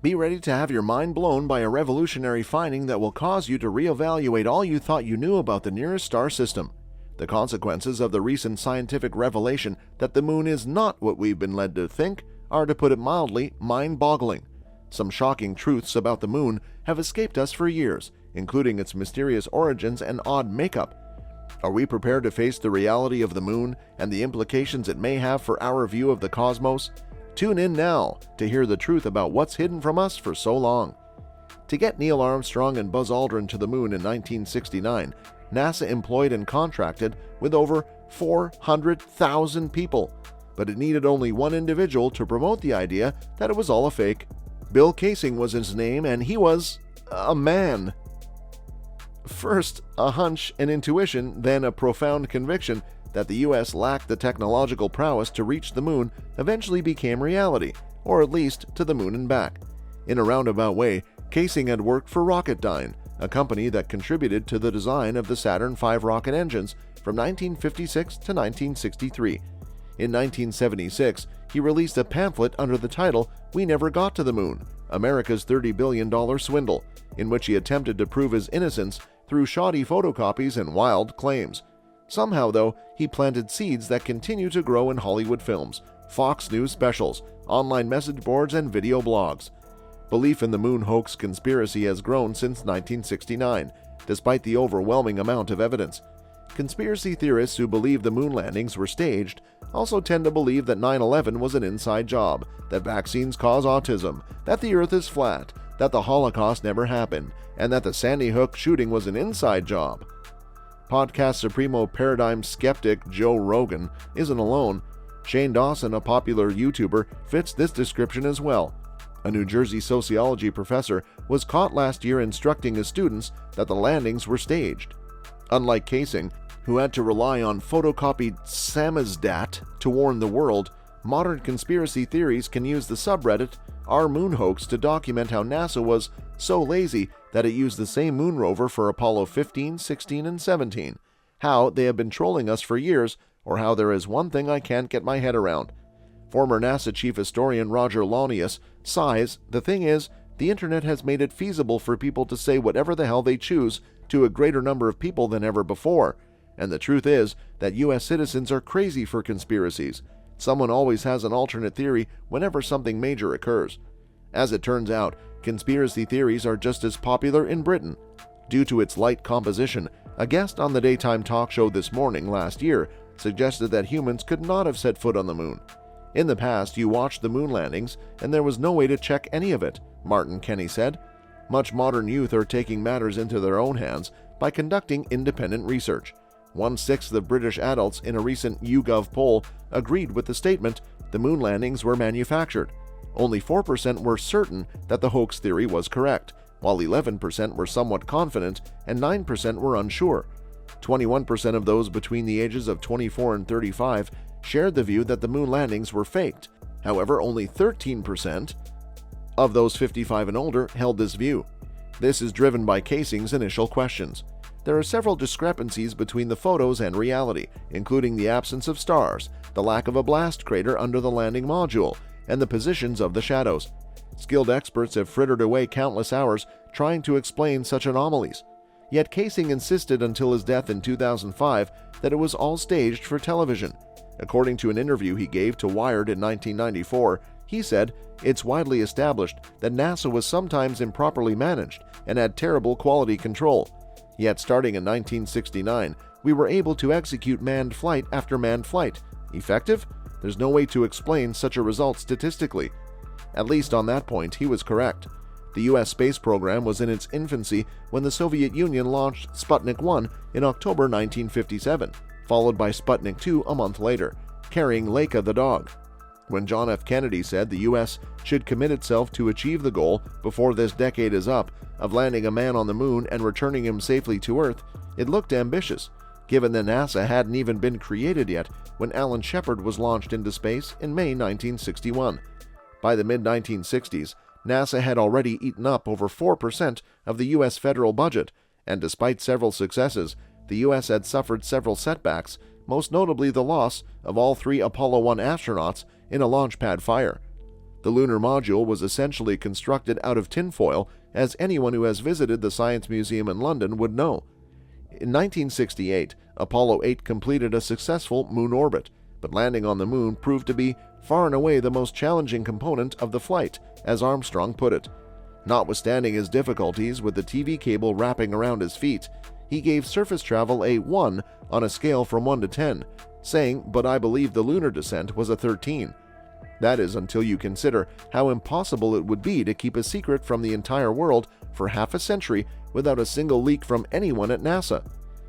Be ready to have your mind blown by a revolutionary finding that will cause you to reevaluate all you thought you knew about the nearest star system. The consequences of the recent scientific revelation that the moon is not what we've been led to think are, to put it mildly, mind-boggling. Some shocking truths about the moon have escaped us for years, including its mysterious origins and odd makeup. Are we prepared to face the reality of the moon and the implications it may have for our view of the cosmos? Tune in now to hear the truth about what's hidden from us for so long. To get Neil Armstrong and Buzz Aldrin to the moon in 1969, NASA employed and contracted with over 400,000 people, but it needed only one individual to promote the idea that it was all a fake. Bill Kaysing was his name, and he was a man. First, a hunch and intuition, then a profound conviction that the U.S. lacked the technological prowess to reach the moon eventually became reality, or at least to the moon and back. In a roundabout way, Kaysing had worked for Rocketdyne, a company that contributed to the design of the Saturn V rocket engines from 1956 to 1963. In 1976, he released a pamphlet under the title "We Never Got to the Moon: America's $30 billion Swindle," in which he attempted to prove his innocence through shoddy photocopies and wild claims. Somehow, though, he planted seeds that continue to grow in Hollywood films, Fox News specials, online message boards, and video blogs. Belief in the moon hoax conspiracy has grown since 1969, despite the overwhelming amount of evidence. Conspiracy theorists who believe the moon landings were staged also tend to believe that 9/11 was an inside job, that vaccines cause autism, that the Earth is flat, that the Holocaust never happened, and that the Sandy Hook shooting was an inside job. Podcast Supremo paradigm skeptic Joe Rogan isn't alone. Shane Dawson, a popular YouTuber, fits this description as well. A New Jersey sociology professor was caught last year instructing his students that the landings were staged. Unlike Kaysing, who had to rely on photocopied samizdat to warn the world, modern conspiracy theories can use the subreddit /RMoonHoax to document how NASA was so lazy that it used the same moon rover for Apollo 15, 16, and 17, how they have been trolling us for years, or how there is one thing I can't get my head around. Former NASA chief historian Roger LAUNIUS sighs, "The thing is, the internet has made it feasible for people to say whatever the hell they choose to a greater number of people than ever before. And the truth is that U.S. citizens are crazy for conspiracies. Someone always has an alternate theory whenever something major occurs." As it turns out, conspiracy theories are just as popular in Britain. Due to its light composition, a guest on the daytime talk show This Morning last year suggested that humans could not have set foot on the moon. "In the past, you watched the moon landings, and there was no way to check any of it," Martin Kenny said. Much modern youth are taking matters into their own hands by conducting independent research. 1/6 of British adults in a recent YouGov poll agreed with the statement the moon landings were manufactured. Only 4% were certain that the hoax theory was correct, while 11% were somewhat confident and 9% were unsure. 21% of those between the ages of 24 and 35 shared the view that the moon landings were faked. However, only 13% of those 55 and older held this view. This is driven by Kaysing's initial questions. There are several discrepancies between the photos and reality, including the absence of stars, the lack of a blast crater under the landing module, and the positions of the shadows. Skilled experts have frittered away countless hours trying to explain such anomalies. Yet Kaysing insisted until his death in 2005 that it was all staged for television. According to an interview he gave to Wired in 1994, he said, "It's widely established that NASA was sometimes improperly managed and had terrible quality control. Yet starting in 1969, we were able to execute manned flight after manned flight. Effective? There's no way to explain such a result statistically." At least on that point, he was correct. The U.S. space program was in its infancy when the Soviet Union launched Sputnik 1 in October 1957, followed by Sputnik 2 a month later, carrying Laika the dog. When John F. Kennedy said the U.S. should commit itself to achieve the goal before this decade is up of landing a man on the moon and returning him safely to Earth, it looked ambitious, given that NASA hadn't even been created yet when Alan Shepard was launched into space in May 1961. By the mid-1960s, NASA had already eaten up over 4% of the U.S. federal budget, and despite several successes, the U.S. had suffered several setbacks, most notably the loss of all 3 Apollo 1 astronauts in a launch pad fire. The lunar module was essentially constructed out of tinfoil, as anyone who has visited the Science Museum in London would know. In 1968, Apollo 8 completed a successful moon orbit, but landing on the moon proved to be far and away the most challenging component of the flight, as Armstrong put it. Notwithstanding his difficulties with the TV cable wrapping around his feet, he gave surface travel a 1 on a scale from 1 to 10, saying, "But I believe the lunar descent was a 13. That is until you consider how impossible it would be to keep a secret from the entire world for half a century without a single leak from anyone at NASA.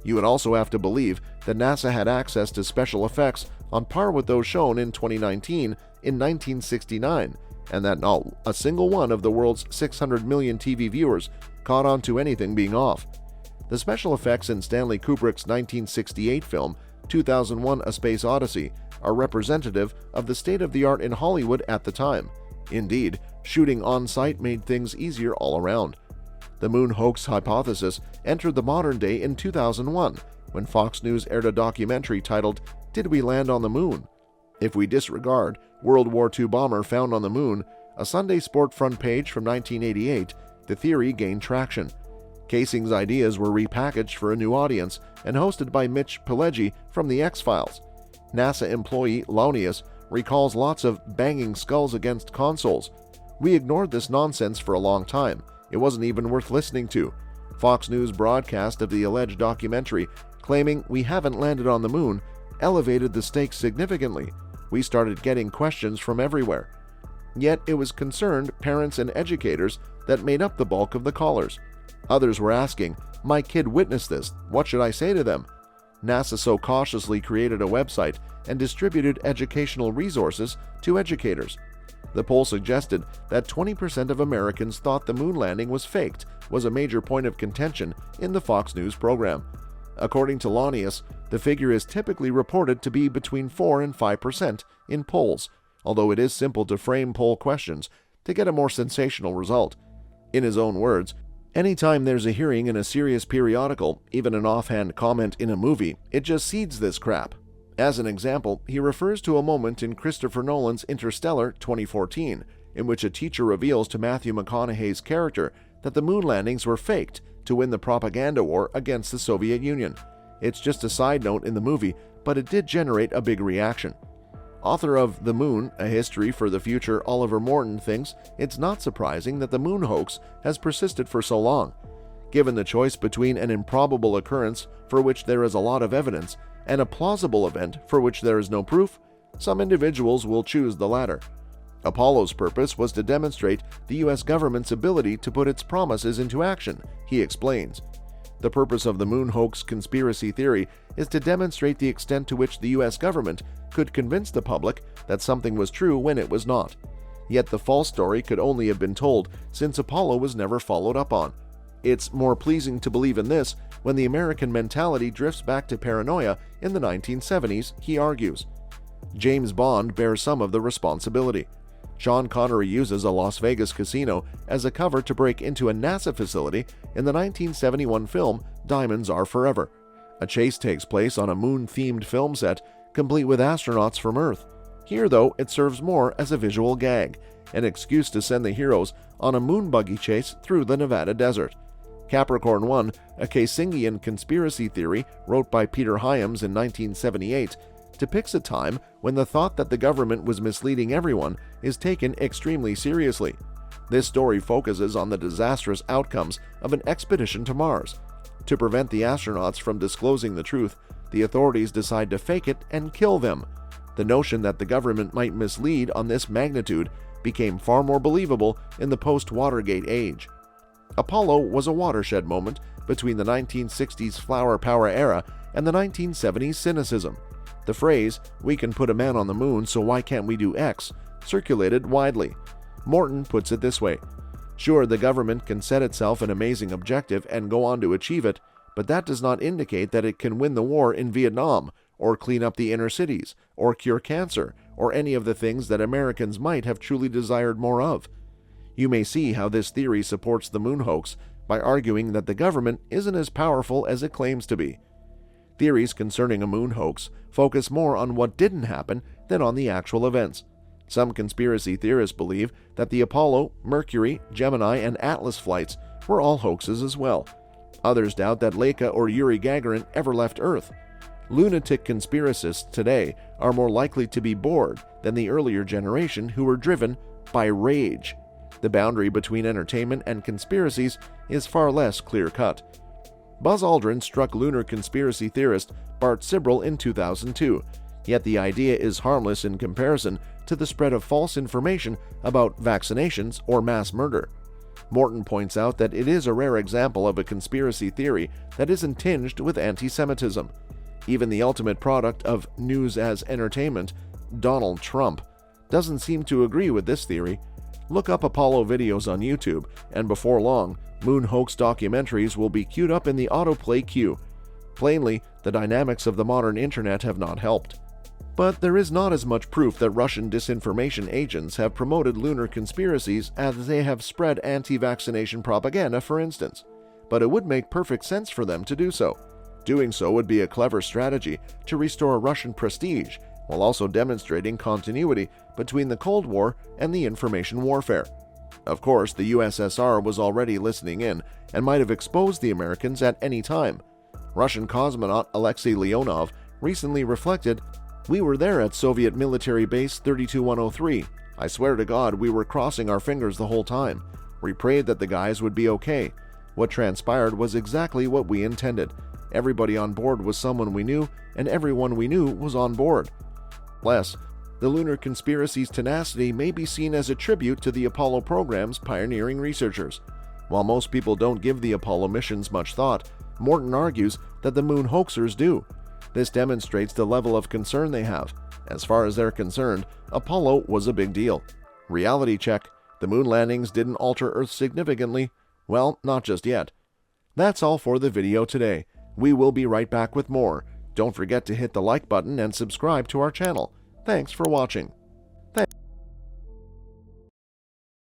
You would also have to believe that NASA had access to special effects on par with those shown in 2019 in 1969, and that not a single one of the world's 600 million TV viewers caught on to anything being off. The special effects in Stanley Kubrick's 1968 film, 2001: A Space Odyssey, are representative of the state of the art in Hollywood at the time. Indeed, shooting on-site made things easier all around. The moon hoax hypothesis entered the modern day in 2001, when Fox News aired a documentary titled, "Did We Land on the Moon?" If we disregard World War II bomber found on the moon, a Sunday Sport front page from 1988, the theory gained traction. Casing's ideas were repackaged for a new audience and hosted by Mitch Pileggi from The X-Files. NASA employee LAUNIUS recalls lots of banging skulls against consoles. "We ignored this nonsense for a long time. It wasn't even worth listening to." Fox News broadcast of the alleged documentary, claiming "we haven't landed on the moon," elevated the stakes significantly. We started getting questions from everywhere. Yet it was concerned parents and educators that made up the bulk of the callers. Others were asking, "My kid witnessed this, what should I say to them?" NASA so cautiously created a website and distributed educational resources to educators. The poll suggested that 20% of Americans thought the moon landing was faked, was a major point of contention in the Fox News program. According to LAUNIUS, the figure is typically reported to be between 4 and 5% in polls, although it is simple to frame poll questions to get a more sensational result. In his own words, "Anytime there's a hearing in a serious periodical, even an offhand comment in a movie, it just seeds this crap." As an example, he refers to a moment in Christopher Nolan's Interstellar 2014, in which a teacher reveals to Matthew McConaughey's character that the moon landings were faked to win the propaganda war against the Soviet Union. It's just a side note in the movie, but it did generate a big reaction. Author of The Moon, A History for the Future, Oliver Morton thinks it's not surprising that the moon hoax has persisted for so long. Given the choice between an improbable occurrence for which there is a lot of evidence and a plausible event for which there is no proof, some individuals will choose the latter. Apollo's purpose was to demonstrate the U.S. government's ability to put its promises into action, he explains. The purpose of the moon hoax conspiracy theory is to demonstrate the extent to which the U.S. government could convince the public that something was true when it was not. Yet the false story could only have been told since Apollo was never followed up on. It's more pleasing to believe in this when the American mentality drifts back to paranoia in the 1970s, he argues. James Bond bears some of the responsibility. Sean Connery uses a Las Vegas casino as a cover to break into a NASA facility in the 1971 film Diamonds Are Forever. A chase takes place on a moon-themed film set, complete with astronauts from Earth. Here, though, it serves more as a visual gag, an excuse to send the heroes on a moon buggy chase through the Nevada desert. Capricorn 1, a Cassingian conspiracy theory wrote by Peter Hyams in 1978, depicts a time when the thought that the government was misleading everyone is taken extremely seriously. This story focuses on the disastrous outcomes of an expedition to Mars. To prevent the astronauts from disclosing the truth, the authorities decide to fake it and kill them. The notion that the government might mislead on this magnitude became far more believable in the post-Watergate age. Apollo was a watershed moment between the 1960s flower power era and the 1970s cynicism. The phrase, "we can put a man on the moon, so why can't we do X?" circulated widely. Morton puts it this way: "Sure, the government can set itself an amazing objective and go on to achieve it, but that does not indicate that it can win the war in Vietnam, or clean up the inner cities, or cure cancer, or any of the things that Americans might have truly desired more of." You may see how this theory supports the moon hoax by arguing that the government isn't as powerful as it claims to be. Theories concerning a moon hoax focus more on what didn't happen than on the actual events. Some conspiracy theorists believe that the Apollo, Mercury, Gemini, and Atlas flights were all hoaxes as well. Others doubt that Laika or Yuri Gagarin ever left Earth. Lunatic conspiracists today are more likely to be bored than the earlier generation who were driven by rage. The boundary between entertainment and conspiracies is far less clear-cut. Buzz Aldrin struck lunar conspiracy theorist Bart Sibrel in 2002, yet the idea is harmless in comparison to the spread of false information about vaccinations or mass murder. Morton points out that it is a rare example of a conspiracy theory that isn't tinged with anti-Semitism. Even the ultimate product of news as entertainment, Donald Trump, doesn't seem to agree with this theory. Look up Apollo videos on YouTube, and before long, moon hoax documentaries will be queued up in the autoplay queue. Plainly, the dynamics of the modern internet have not helped. But there is not as much proof that Russian disinformation agents have promoted lunar conspiracies as they have spread anti-vaccination propaganda, for instance. But it would make perfect sense for them to do so. Doing so would be a clever strategy to restore Russian prestige, while also demonstrating continuity between the Cold War and the information warfare. Of course, the USSR was already listening in and might have exposed the Americans at any time. Russian cosmonaut Alexei Leonov recently reflected, "We were there at Soviet military base 32103. I swear to God, we were crossing our fingers the whole time. We prayed that the guys would be okay. What transpired was exactly what we intended. Everybody on board was someone we knew, and everyone we knew was on board." Less, the lunar conspiracy's tenacity may be seen as a tribute to the Apollo program's pioneering researchers. While most people don't give the Apollo missions much thought, Morton argues that the moon hoaxers do. This demonstrates the level of concern they have. As far as they're concerned, Apollo was a big deal. Reality check: the moon landings didn't alter Earth significantly. Well, not just yet. That's all for the video today. We will be right back with more. Don't forget to hit the like button and subscribe to our channel. Thanks for watching.